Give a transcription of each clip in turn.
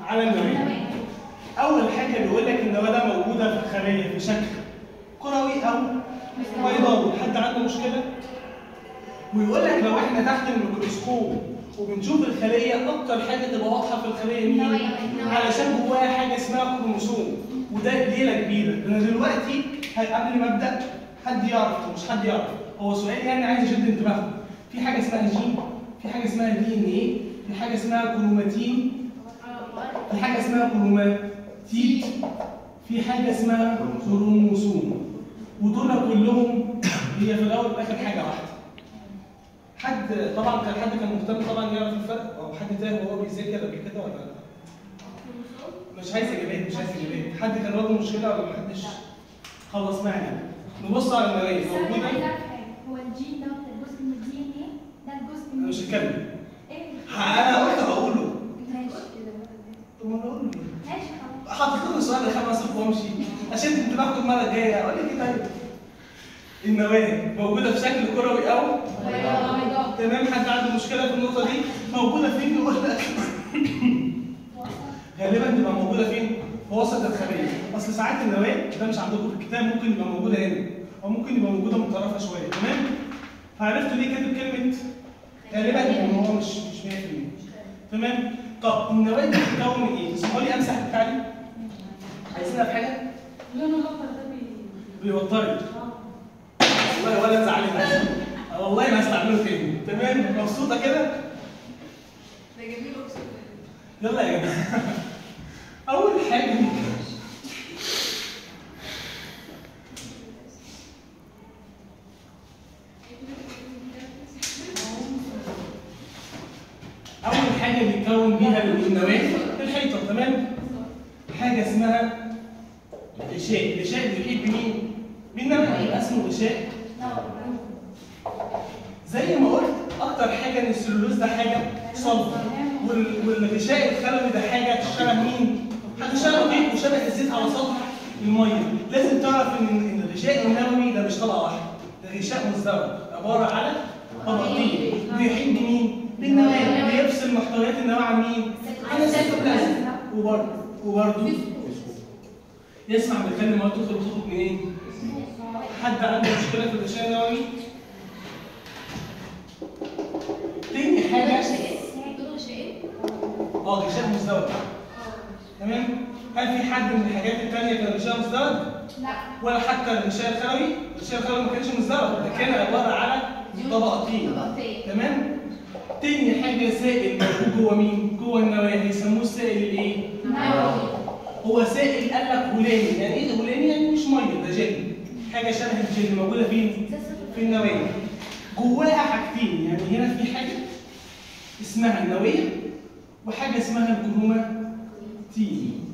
على النواه. اول حاجه بيقول لك النواه ده موجوده في الخليه في شكل كروي او بيضاوي. حد عنده مشكله؟ ويقول لك لو احنا تحت الميكروسكوب وبنشوف الخليه اكتر حاجه تبقى واضحه في الخليه مين؟ علشان جواها حاجه اسمها كروموسوم، وده ليله كبيره. انا دلوقتي قبل ما ابدا حد يعرف او مش حد يعرف، هو سؤال يعني عايز يشد انتباهكم. في حاجه اسمها جين، في حاجه اسمها دي ان ايه، في حاجه اسمها كروماتين، في حاجه اسمها كروماتيد، في حاجه اسمها كروموسوم، ودول كلهم هي في الاول والاخر حاجه واحده. حد طبعا كان مهتم طبعا يعرف الفرق، او حد تاه وهو بيذاكر قبل كده ولا لا؟ مش عايز اجابات. حد كان واخد مشكله ولا محدش؟ خلص معانا. نبص على النوايا موجوده. هو الجين ده جزء من الدي ان ايه؟ ده الجزء من انا مش هتكلم. ايه؟ انا قلت هقوله. ماشي طب ما انا اقول ماشي خلاص. حاطط له سؤال خمس صفر وامشي عشان انتباهكم المره الجايه. اقول لك ايه طيب؟ النواه موجوده في شكل كروي او بيضاء. تمام. حد عنده مشكله في النقطه دي؟ موجوده فين؟ يقول لك غالبا تبقى موجوده فين؟ في وسط الخليه. اصل ساعات النواه ده مش عندكم في الكتاب، ممكن يبقى موجوده هنا او ممكن يبقى موجوده متطرفه شويه. تمام؟ فعرفتوا ليه كاتب كلمه غالبا؟ ان هو مش 100%. تمام؟ طب النواه دي بتتكون من ايه؟ اسمحوا لي امسح بتاعي. عايزينها في حاجه؟ لونه الاخضر ده بيوترك. والله ولا تزعلي نفسك. والله ما هستعمله تاني. تمام؟ مبسوطه كده؟ ده جميل اقسم يلا يا جماعه. اول حاجه بيتكون بيها النواه الحيطه. تمام؟ حاجه اسمها غشاء. غشاء بيحيط بمين؟ بالنواه، يبقى اسمه غشاء. زي ما قلت اكتر حاجه ان السلولوز ده حاجه صلبه، والغشاء الخلوي ده حاجه شبه مين؟ حاجه شبه ايه؟ وشبه الزيت على سطح الميه. لازم تعرف ان الغشاء النووي ده مش طبقه واحده، ده غشاء مزدوج عباره على طبقتين بيحيط بمين؟ بالنواه، بيفصل محتويات النواه عن مين؟ عن السيتوبلازم. وبرضه يسمع بيتكلم مواد تدخل وتخرج منين؟ حد عنده مشكله في الغشاء النووي؟ تاني حاجه غشاء مزدوج. تمام؟ هل في حد من الحاجات الثانيه كان غشاء مزدوج؟ لا. ولا حتى الغشاء الخلوي؟ الغشاء الخلوي ما كانش مزدوج، ده كان عباره على طبقتين. تمام؟ تاني حاجه سائل موجود جوه مين؟ جوه النواه، هيسموه السائل الايه؟ نووي. هو سائل قال لك هولاني. يعني ايه هولاني؟ يعني مش ميه، ده جل. حاجه شبه الجل موجوده فين؟ في النواه. جواها حاجتين، يعني هنا في حاجه اسمها النواه وحاجه اسمها الكروماتين.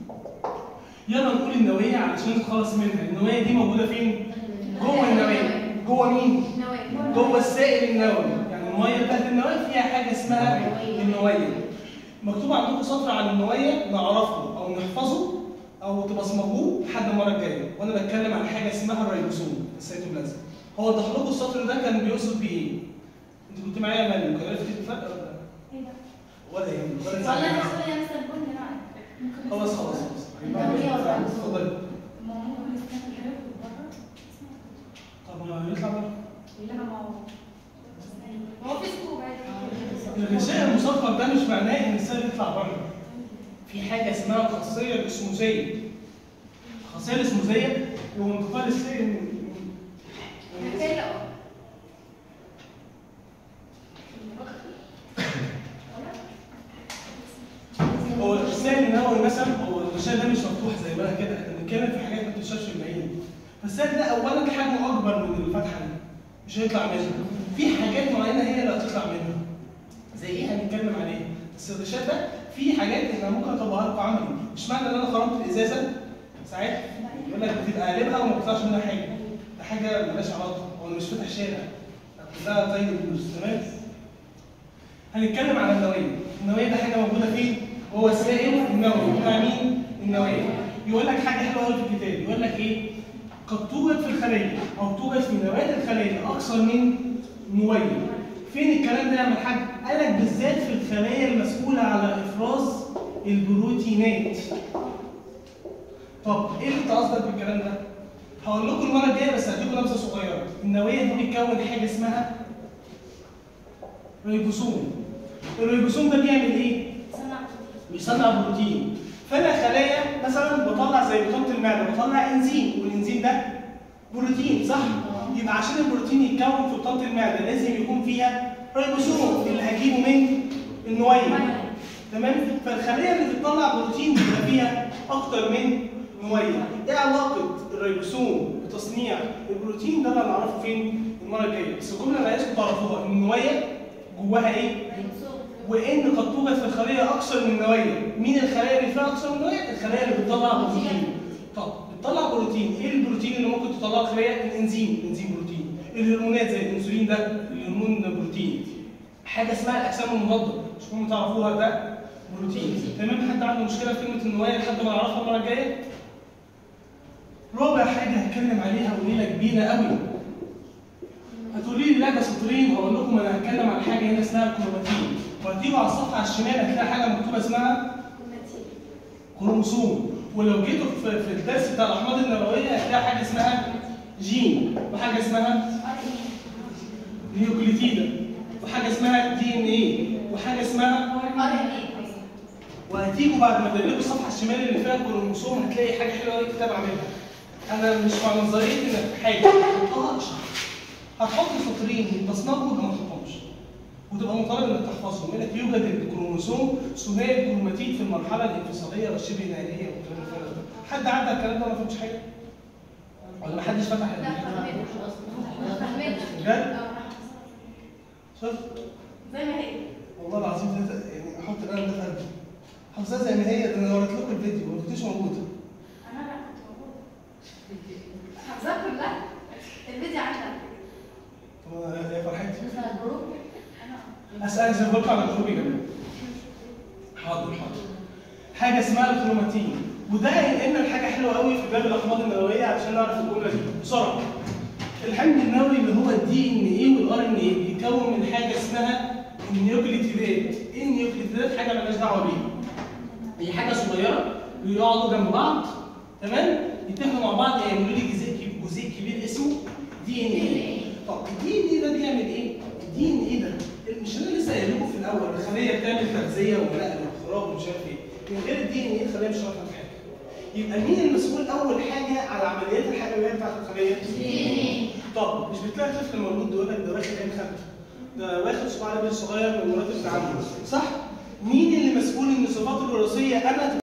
يلا نقول النواه علشان نخلص منها. النواه دي موجوده فين؟ جوه النواه. جوه مين؟ جوه السائل النووي. يعني الميه بتاعت النواه فيها حاجه اسمها النواه. مكتوب عندكم سطر عن النواه نعرفه او نحفظه او تبصمجوه لحد المره الجايه، وانا بتكلم عن حاجه اسمها الريبوسوم السيتوبلازم. هو وضح لكم السطر ده كان بيقصد بيه ايه؟ انت كنت معايا يا مريم، كان عرفت الفرق ولا لا؟ ايه ده؟ ولا يهمك ولا والله تزعلي. انا يا مستر بني معاك. خلاص. اتفضلي. طب ما يطلع بره. هو في سكوب عادي. الغشاء المصفر ده مش معناه ان السائل يطلع بره. في حاجه اسمها الخاصيه الاسموزيه. الخاصيه الاسموزيه هو انتقال السائل من هو السائل النووي مثلا. هو الغشاء ده مش مفتوح زي ما كده، احنا بنتكلم في حاجات ما بتشافش بالعين. فالسائل ده اولا حجمه اكبر من الفتحه دي، مش هيطلع منها. في حاجات معينه هي اللي هتطلع منها. زي ايه هنتكلم عليها؟ بس الغشاء ده في حاجات احنا ممكن اطبقها لكم عملي. مش معنى ان انا خرمت الازازه ساعات يقول لك بتبقى قالبها وما بيطلعش منها حاجه. ده حاجه مالهاش علاقه، هو مش فاتح شارع. كلها طيب فلوس. تمام؟ هنتكلم على النواه. النواه ده حاجه موجوده فين؟ هو السائل النووي بتاع مين؟ النواه. يقول لك حاجه حلوه قوي في الكتاب، يقول لك ايه؟ قد توجد في الخليه او توجد في نواه الخليه اكثر من مويل. فين الكلام ده يا عم الحاج؟ قال لك بالذات في الخلايا المسؤوله على افراز البروتينات. طب ايه اللي انت قصدك بالكلام ده؟ هقول لكم المره الجايه بس هديكم نبذه صغيره. النواه دي بتكون حاجه اسمها ريبوسوم. الريبوسوم ده بيعمل ايه؟ بيصنع بروتين. فانا خلايا مثلا بطلع زي بطانه المعده بطلع انزيم، والانزيم ده بروتين صح؟ يبقى عشان البروتين يتكون في بطانه المعده لازم يكون فيها ريبوسوم اللي هجيبه من النويه. تمام؟ فالخليه اللي بتطلع بروتين بيبقى فيها اكتر من نويه. ايه علاقه الريبوسوم بتصنيع البروتين؟ ده اللي هنعرفه فين؟ المره الجايه. بس الجمله اللي عايزكم تعرفوها ان النويه جواها ايه؟ وان قد توجد في الخليه اكثر من نواه. مين الخلايا اللي فيها اكثر من نواه؟ الخلايا اللي بتطلع بروتين. طب بتطلع بروتين، ايه البروتين اللي ممكن تطلعه الخليه؟ الانزيم بروتين. الهرمونات زي الانسولين ده الهرمون بروتين. حاجه اسمها الاجسام المضاده، مش مهم تعرفوها، ده بروتين. تمام؟ حد عنده مشكله في كلمه النواه لحد ما نعرفها المره الجايه؟ رابع حاجه هتكلم عليها وليله كبيره قوي. هتقولي لي لا ده سطرين، هقول لكم انا هتكلم عن حاجه هنا اسمها الكروماتين. وهتيجوا على الصفحه على الشمال هتلاقي حاجه مكتوبه اسمها كروموسوم. ولو جيتوا في الدرس بتاع الاحماض النوويه هتلاقي حاجه اسمها جين، وحاجه اسمها نيوكليتيدا، وحاجه اسمها دي ان ايه، وحاجه اسمها وهتيجوا بعد ما تقلبوا الصفحه الشمال اللي فيها الكروموسوم هتلاقي حاجه حلوه قوي الكتاب عاملها. انا مش مع نظريه انك حاجه تحطها اشرح. هتحط سطرين تصنفهم ولا ما تحطهمش؟ وتبقى مطالب انك تحفظهم. يقول لك يوجد الكروموسوم ثنائي الكروماتيد في المرحله الانفصاليه والشبه نهائيه والكلام الفارغ ده. حد عدى على الكلام ده ما فهمش حاجه؟ ولا ما حدش فتح لا ما فهمتش بجد؟ شفت؟ زي ما هي والله العظيم يعني احط القلم ده في قلبي. حافظاها زي ما هي، ده انا وريت لكم الفيديو ما كنتش موجوده. انا لا كنت موجوده. حافظاها كلها. الفيديو عندك. طب يا فرحتي. مثلا الجروب انا اسال زي ما قلت على الجروب يا جماعه. حاضر. حاجه اسمها الكروماتين، وده هينقلنا لحاجه حلوه قوي في باب الاحماض النوويه علشان نعرف الجمله دي بسرعه. الحمض النووي اللي هو الدي ان ايه والار ان ايه بيتكون من حاجه اسمها النيوكليتيدات. ايه النيوكليتيدات؟ حاجه مالناش دعوه بيها. هي حاجه صغيره بيقعدوا جنب بعض، تمام؟ يتفقوا مع بعض يعملوا لي جزيء كبير اسمه دي ان ايه. طب الدي ان ايه ده بيعمل ايه؟ الدي ان ايه ده مش انا لسه قايل لكم في الاول الخليه بتعمل تغذيه ونقل وخراج ومش عارف ايه. من غير الدي ان ايه الخليه مش هتعرف تعمل حاجه. يبقى مين المسؤول اول حاجه على العمليات الحيويه بتاعت الخليه؟ طب مش بتلاقي طفل مولود يقول لك ده واخد عين خمسه، ده واخد صباع لبن صغير من مرات ابن عمه، صح؟ مين اللي مسؤول ان الصفات الوراثيه انا